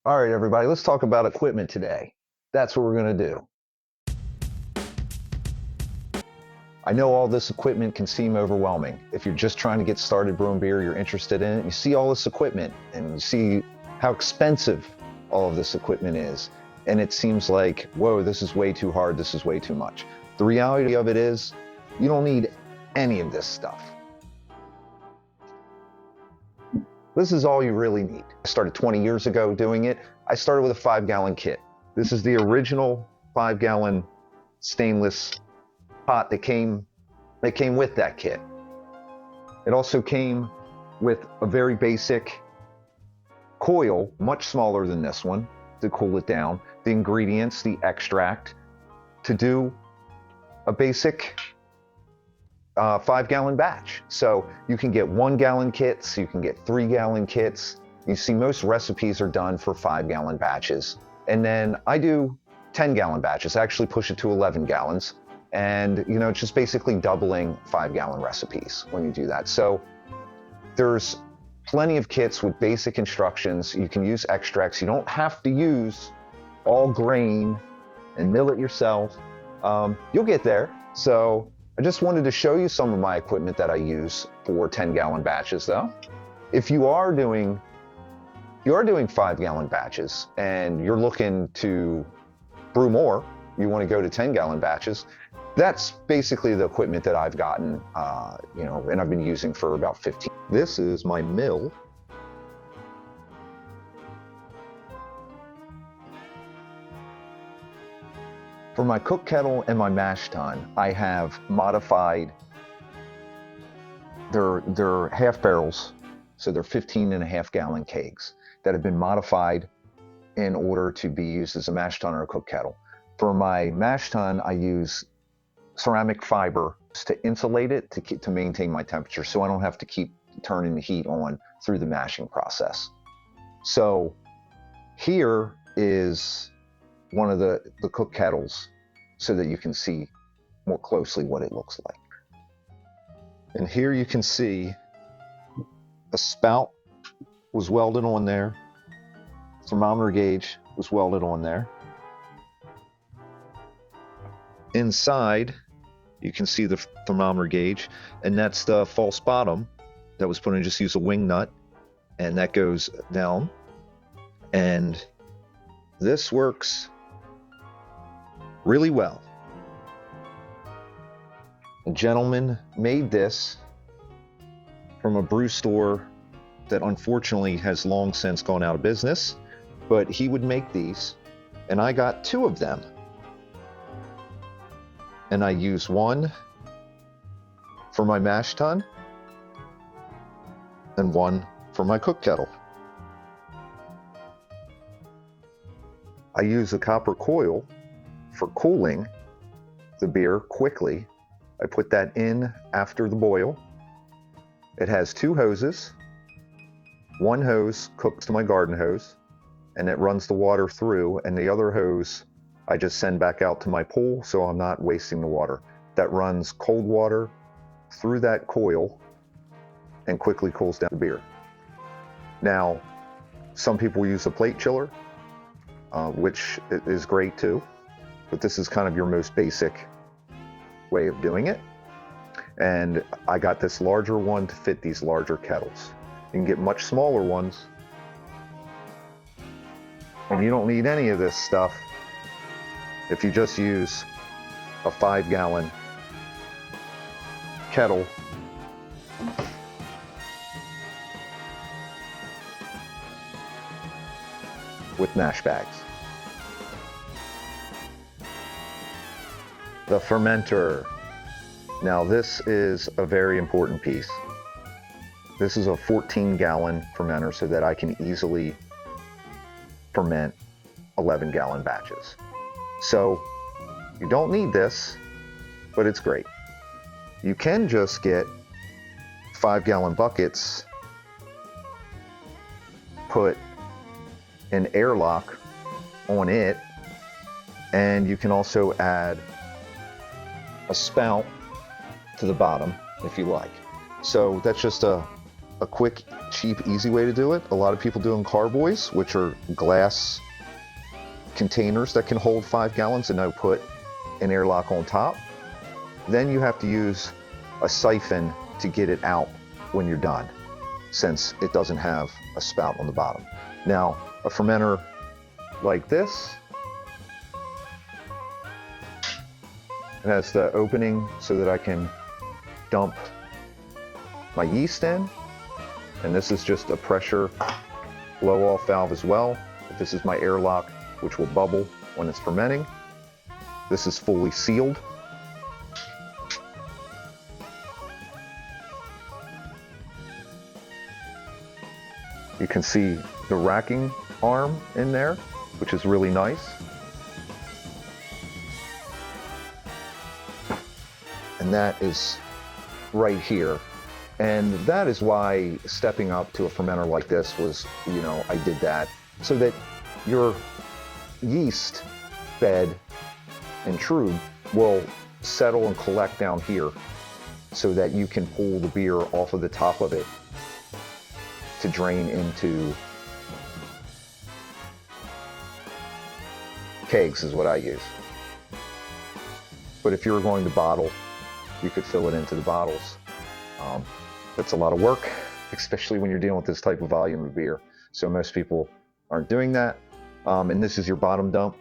All right, everybody, let's talk about equipment today. That's what we're going to do. I know all this equipment can seem overwhelming. If you're just trying to get started brewing beer, you're interested in it, you see all this equipment and you see how expensive all of this equipment is. And it seems like, whoa, this is way too hard, this is way too much. The reality of it is, you don't need any of this stuff. This is all you really need. I started 20 years ago doing it. I started with a 5-gallon kit. This is the original 5-gallon stainless pot that came with that kit. It also came with a very basic coil, much smaller than this one, to cool it down, the ingredients, the extract, to do a basic 5-gallon batch. So you can get 1-gallon kits, you can get 3-gallon kits. You see most recipes are done for 5-gallon batches. And then I do 10-gallon batches. I actually push it to 11 gallons. And it's just basically doubling 5-gallon recipes when you do that. So there's plenty of kits with basic instructions. You can use extracts. You don't have to use all grain and mill it yourself. You'll get there. So I just wanted to show you some of my equipment that I use for 10-gallon batches though. If you are doing 5-gallon batches and you're looking to brew more, you want to go to 10-gallon batches, that's basically the equipment that I've gotten, and I've been using for about 15. This is my mill. For my cook kettle and my mash tun, I have modified, they're half barrels, so they're 15.5-gallon kegs that have been modified in order to be used as a mash tun or a cook kettle. For my mash tun, I use ceramic fiber to insulate it, to maintain my temperature, so I don't have to keep turning the heat on through the mashing process. So here is one of the cook kettles so that you can see more closely what it looks like. And here you can see a spout was welded on there, thermometer gauge was welded on there. Inside you can see the thermometer gauge, and that's the false bottom that was put in. Just use a wing nut and that goes down, and this works really well. A gentleman made this from a brew store that unfortunately has long since gone out of business, but he would make these, and I got 2 of them. And I use one for my mash tun and one for my cook kettle. I use a copper coil for cooling the beer quickly. I put that in after the boil. It has 2 hoses. One hose cooks to my garden hose, and it runs the water through, and the other hose I just send back out to my pool, so I'm not wasting the water. That runs cold water through that coil and quickly cools down the beer. Now, some people use a plate chiller, which is great too, but this is kind of your most basic way of doing it. And I got this larger one to fit these larger kettles. You can get much smaller ones, and you don't need any of this stuff if you just use a 5-gallon kettle with mash bags. The fermenter. Now this is a very important piece. This is a 14-gallon fermenter so that I can easily ferment 11-gallon batches. So you don't need this, but it's great. You can just get 5-gallon buckets, put an airlock on it, and you can also add a spout to the bottom if you like. So that's just a a quick, cheap, easy way to do it. A lot of people do in carboys, which are glass containers that can hold 5 gallons, and I put an airlock on top. Then you have to use a siphon to get it out when you're done, since it doesn't have a spout on the bottom. Now, a fermenter like this, it has the opening so that I can dump my yeast in, and this is just a pressure blow-off valve as well. This is my airlock, which will bubble when it's fermenting. This is fully sealed. You can see the racking arm in there, which is really nice. And that is right here. And that is why stepping up to a fermenter like this was, I did that so that your yeast bed and trub will settle and collect down here so that you can pull the beer off of the top of it to drain into kegs is what I use. But if you were going to bottle, you could fill it into the bottles. That's a lot of work, especially when you're dealing with this type of volume of beer. So most people aren't doing that. And this is your bottom dump.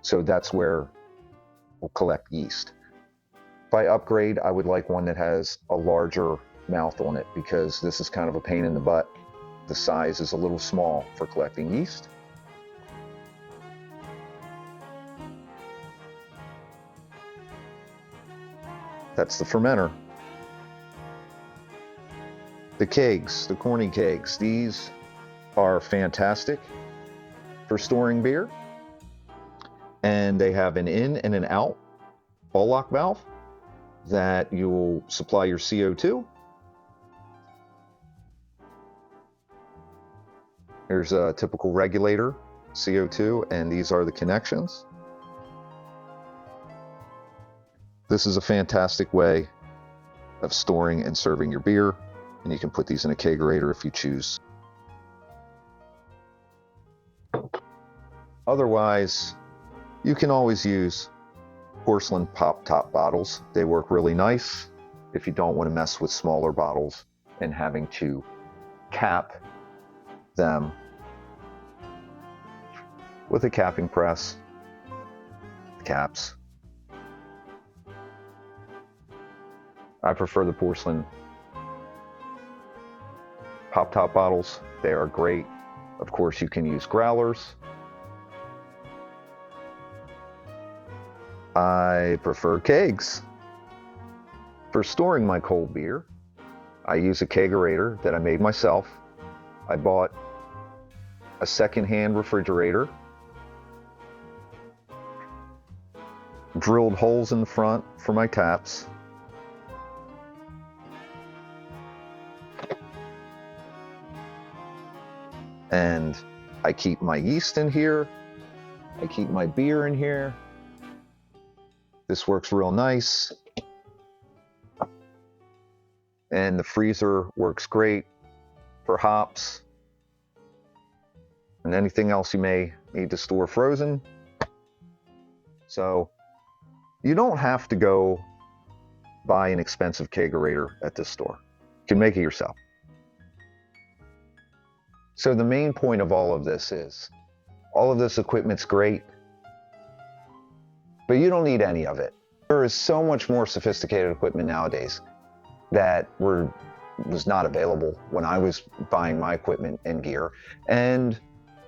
So that's where we'll collect yeast. If I upgrade, I would like one that has a larger mouth on it, because this is kind of a pain in the butt. The size is a little small for collecting yeast. That's the fermenter. The kegs, the corny kegs, these are fantastic for storing beer. And they have an in and an out ball lock valve that you will supply your CO2. Here's a typical regulator, CO2, and these are the connections. This is a fantastic way of storing and serving your beer, and you can put these in a kegerator if you choose. Otherwise, you can always use porcelain pop top bottles. They work really nice if you don't want to mess with smaller bottles and having to cap them with a capping press, caps. I prefer the porcelain pop top bottles. They are great. Of course, you can use growlers. I prefer kegs. For storing my cold beer, I use a kegerator that I made myself. I bought a second-hand refrigerator, drilled holes in the front for my taps, and I keep my yeast in here. I keep my beer in here. This works real nice. And the freezer works great for hops and anything else you may need to store frozen. So you don't have to go buy an expensive kegerator at this store. You can make it yourself. So the main point of all of this is, all of this equipment's great, but you don't need any of it. There is so much more sophisticated equipment nowadays that was not available when I was buying my equipment and gear. And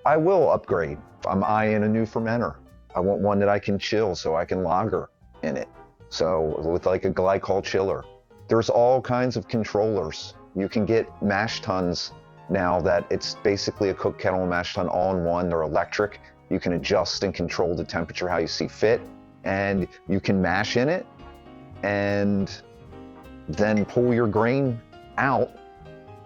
I will upgrade. I'm eyeing a new fermenter. I want one that I can chill so I can lager in it. So with like a glycol chiller. There's all kinds of controllers. You can get mash tuns now that it's basically a cook kettle and mash tun all in one. They're electric. You can adjust and control the temperature how you see fit, and you can mash in it and then pull your grain out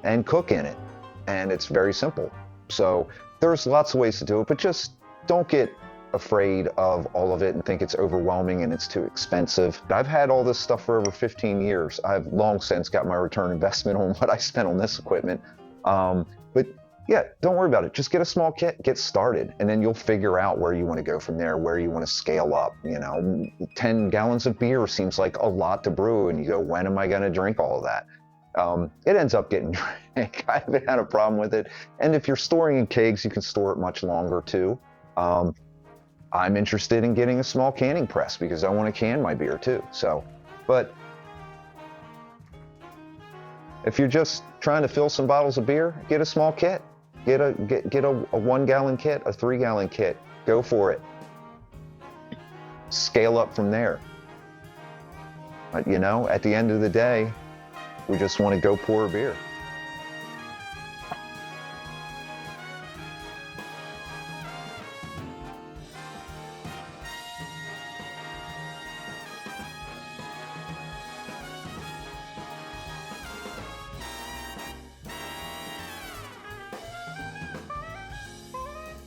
and cook in it. And it's very simple. So there's lots of ways to do it, but just don't get afraid of all of it and think it's overwhelming and it's too expensive. I've had all this stuff for over 15 years. I've long since got my return investment on what I spent on this equipment. But yeah, don't worry about it. Just get a small kit, get started, and then you'll figure out where you want to go from there, where you want to scale up. 10 gallons of beer seems like a lot to brew, and you go, when am I going to drink all of that? It ends up getting drank. I haven't had a problem with it. And if you're storing in kegs, you can store it much longer too. I'm interested in getting a small canning press because I want to can my beer too. But if you're just trying to fill some bottles of beer, get a small kit. Get a 1 gallon kit, a 3 gallon kit. Go for it. Scale up from there. But at the end of the day, we just want to go pour a beer.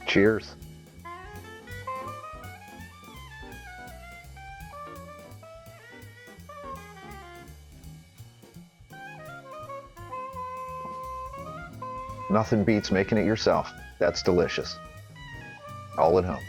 Cheers. Nothing beats making it yourself. That's delicious. All at home.